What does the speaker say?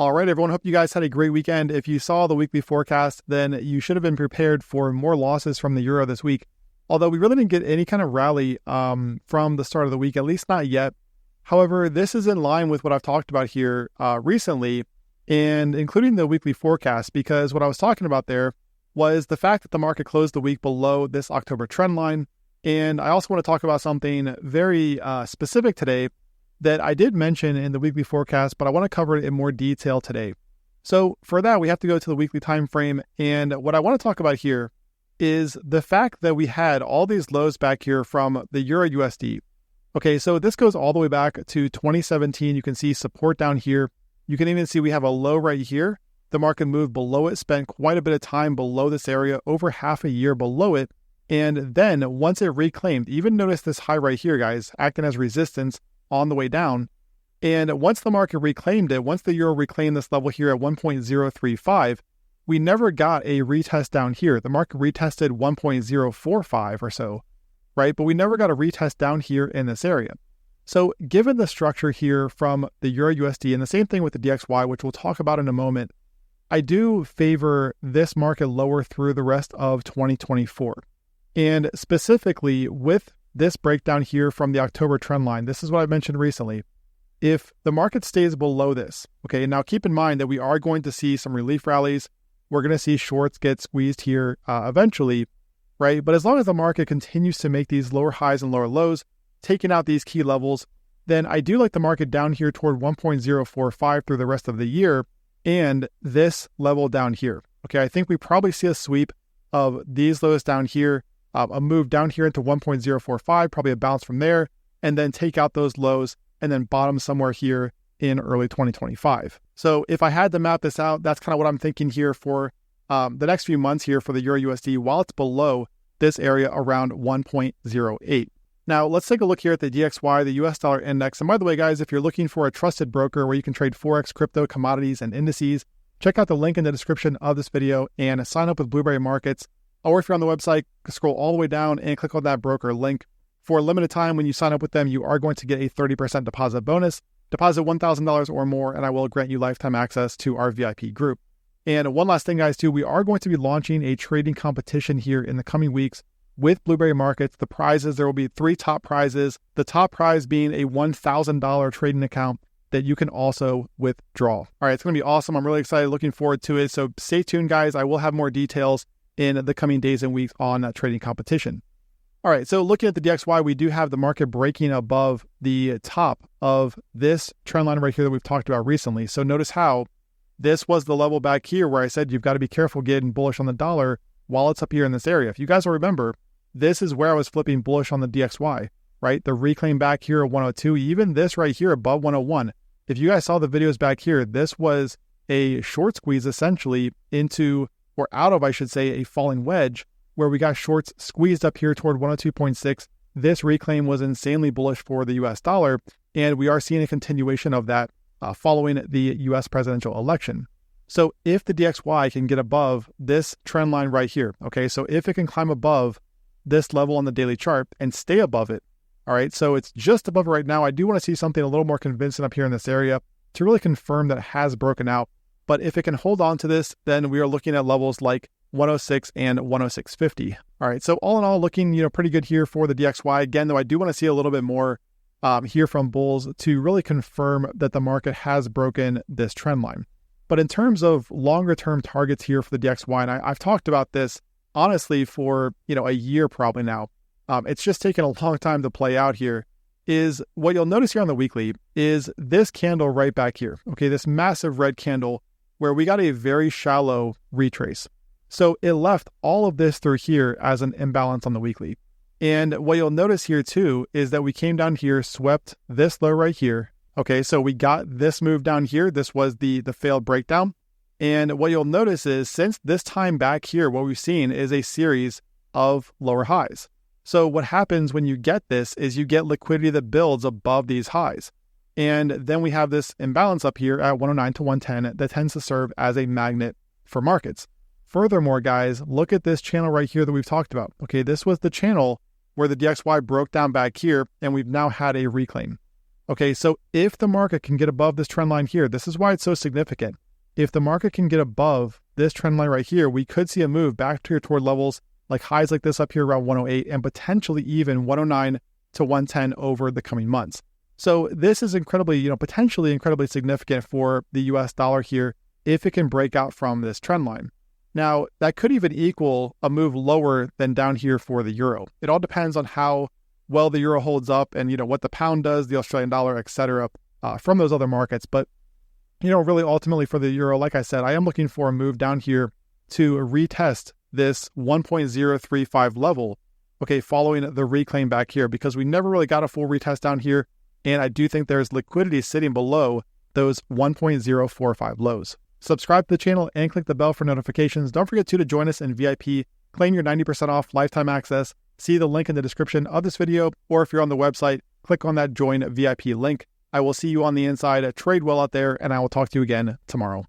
All right, everyone. Hope you guys had a great weekend. If you saw the weekly forecast, then you should have been prepared for more losses from the euro this week. Although we really didn't get any kind of rally from the start of the week, at least not yet. However, this is in line with what I've talked about here recently, and including the weekly forecast, because what I was talking about there was the fact that the market closed the week below this October trend line. And I also want to talk about something very specific today that I did mention in the weekly forecast, but I want to cover it in more detail today. So for that, we have to go to the weekly time frame. And what I want to talk about here is the fact that we had all these lows back here from the Euro USD. Okay, so this goes all the way back to 2017. You can see support down here. You can even see we have a low right here. The market moved below it, spent quite a bit of time below this area, over half a year below it. And then once it reclaimed, even notice this high right here, guys, acting as resistance on the way down. And once the market reclaimed it, once the euro reclaimed this level here at 1.035, we never got a retest down here. The market retested 1.045 or so, right? But we never got a retest down here in this area. So given the structure here from the Euro USD, and the same thing with the DXY, which we'll talk about in a moment, I do favor this market lower through the rest of 2024. And specifically with this breakdown here from the October trend line, this is what I mentioned recently. If the market stays below this, okay, now keep in mind that we are going to see some relief rallies. We're going to see shorts get squeezed here eventually, right? But as long as the market continues to make these lower highs and lower lows, taking out these key levels, then I do like the market down here toward 1.045 through the rest of the year and this level down here. Okay, I think we probably see a sweep of these lows down here, a move down here into 1.045, probably a bounce from there, and then take out those lows and then bottom somewhere here in early 2025. So if I had to map this out, that's kind of what I'm thinking here for the next few months here for the Euro USD while it's below this area around 1.08. Now let's take a look here at the DXY, the US dollar index. And by the way, guys, if you're looking for a trusted broker where you can trade Forex, crypto, commodities, and indices, check out the link in the description of this video and sign up with Blueberry Markets. Or if you're on the website, scroll all the way down and click on that broker link. For a limited time, when you sign up with them, you are going to get a 30% deposit bonus. Deposit $1,000 or more, and I will grant you lifetime access to our VIP group. And one last thing, guys, too, we are going to be launching a trading competition here in the coming weeks with Blueberry Markets. The prizes, there will be 3 top prizes. The top prize being a $1,000 trading account that you can also withdraw. All right, it's going to be awesome. I'm really excited, looking forward to it. So stay tuned, guys. I will have more details in the coming days and weeks on that trading competition. All right, so looking at the DXY, we do have the market breaking above the top of this trend line right here that we've talked about recently. So notice how this was the level back here where I said you've got to be careful getting bullish on the dollar while it's up here in this area. If you guys will remember, this is where I was flipping bullish on the DXY, right? The reclaim back here at 102, even this right here above 101. If you guys saw the videos back here, this was a short squeeze essentially into, or out of, I should say, a falling wedge where we got shorts squeezed up here toward 102.6. This reclaim was insanely bullish for the US dollar, and we are seeing a continuation of that following the US presidential election. So if the DXY can get above this trend line right here, okay, so if it can climb above this level on the daily chart and stay above it, all right, so it's just above it right now. I do want to see something a little more convincing up here in this area to really confirm that it has broken out. But if it can hold on to this, then we are looking at levels like 106 and 106.50. All right, so all in all, looking pretty good here for the DXY. Again, though, I do want to see a little bit more here from bulls to really confirm that the market has broken this trend line. But in terms of longer term targets here for the DXY, and I've talked about this honestly for a year probably now. It's just taken a long time to play out here. Is what you'll notice here on the weekly is this candle right back here. Okay, this massive red candle where we got a very shallow retrace. So it left all of this through here as an imbalance on the weekly. And what you'll notice here too is that we came down here, swept this low right here. Okay, so we got this move down here. This was the failed breakdown. And what you'll notice is since this time back here, what we've seen is a series of lower highs. So what happens when you get this is you get liquidity that builds above these highs. And then we have this imbalance up here at 109 to 110 that tends to serve as a magnet for markets. Furthermore, guys, look at this channel right here that we've talked about. Okay, this was the channel where the DXY broke down back here, and we've now had a reclaim. Okay, so if the market can get above this trend line here, this is why it's so significant. If the market can get above this trend line right here, we could see a move back here toward levels like highs like this up here around 108 and potentially even 109 to 110 over the coming months. So this is incredibly, potentially incredibly significant for the US dollar here if it can break out from this trend line. Now, that could even equal a move lower than down here for the euro. It all depends on how well the euro holds up and, what the pound does, the Australian dollar, etc., from those other markets. But, really ultimately for the euro, like I said, I am looking for a move down here to retest this 1.035 level, okay, following the reclaim back here, because we never really got a full retest down here. And I do think there's liquidity sitting below those 1.045 lows. Subscribe to the channel and click the bell for notifications. Don't forget to join us in VIP, claim your 90% off lifetime access. See the link in the description of this video, or if you're on the website, click on that join VIP link. I will see you on the inside. Trade well out there, and I will talk to you again tomorrow.